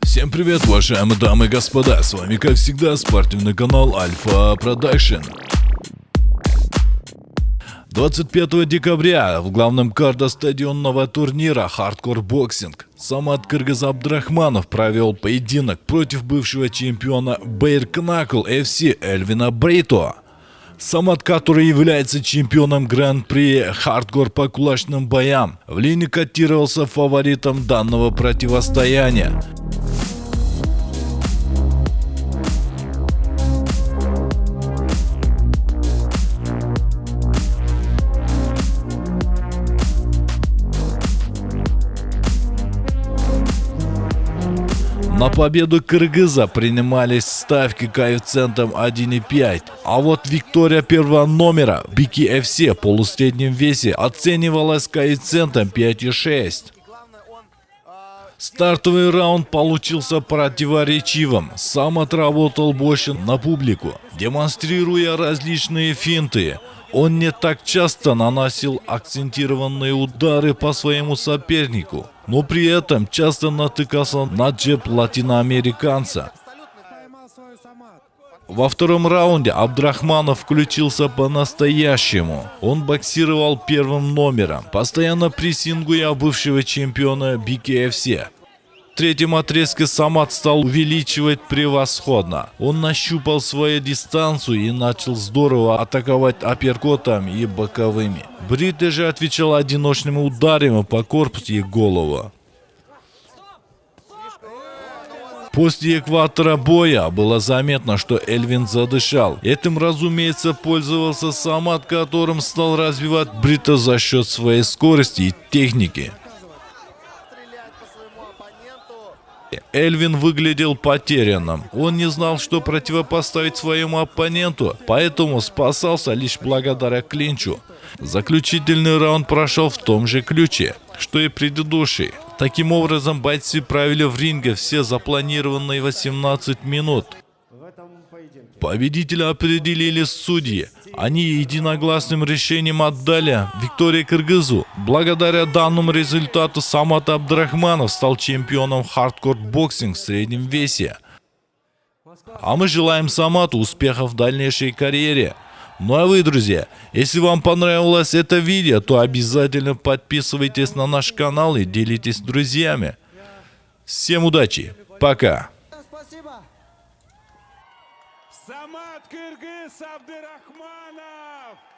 Всем привет, уважаемые дамы и господа, с вами как всегда спортивный канал Альфа Продакшн. 25 декабря в главном кардостадионного турнира Hardcore Boxing Самат Кыргыз Абдрахманов провел поединок против бывшего чемпиона Bare Knuckle FC Эльвина Брито. Самат, который является чемпионом Гран-при Hardcore по кулачным боям, в линии котировался фаворитом данного противостояния. На победу кыргыза принимались ставки коэффициентом 1,5, а вот виктория первого номера Biki FC в полусреднем весе оценивалась коэффициентом 5,6. Стартовый раунд получился противоречивым. Сам отработал больше на публику, демонстрируя различные финты. Он не так часто наносил акцентированные удары по своему сопернику, но при этом часто натыкался на джеб латиноамериканца. Во втором раунде Абдрахманов включился по-настоящему. Он боксировал первым номером, постоянно прессингуя бывшего чемпиона Biki FC. В третьем отрезке Самат стал увеличивать превосходно. Он нащупал свою дистанцию и начал здорово атаковать апперкотами и боковыми. Брито же отвечал одиночными ударами по корпусу и голову. После экватора боя было заметно, что Эльвин задышал. Этим, разумеется, пользовался Самат, которым стал развивать Брито за счет своей скорости и техники. Эльвин выглядел потерянным. Он не знал, что противопоставить своему оппоненту, поэтому спасался лишь благодаря клинчу. Заключительный раунд прошел в том же ключе, что и предыдущий. Таким образом, бойцы провели в ринге все запланированные 18 минут. Победителя определили судьи. Они единогласным решением отдали викторию кыргызу. Благодаря данному результату Самат Абдрахманов стал чемпионом Hardcore Boxing в среднем весе. А мы желаем Самату успехов в дальнейшей карьере. Ну а вы, друзья, если вам понравилось это видео, то обязательно подписывайтесь на наш канал и делитесь с друзьями. Всем удачи, пока! Самат Кыргыз Абдрахманов!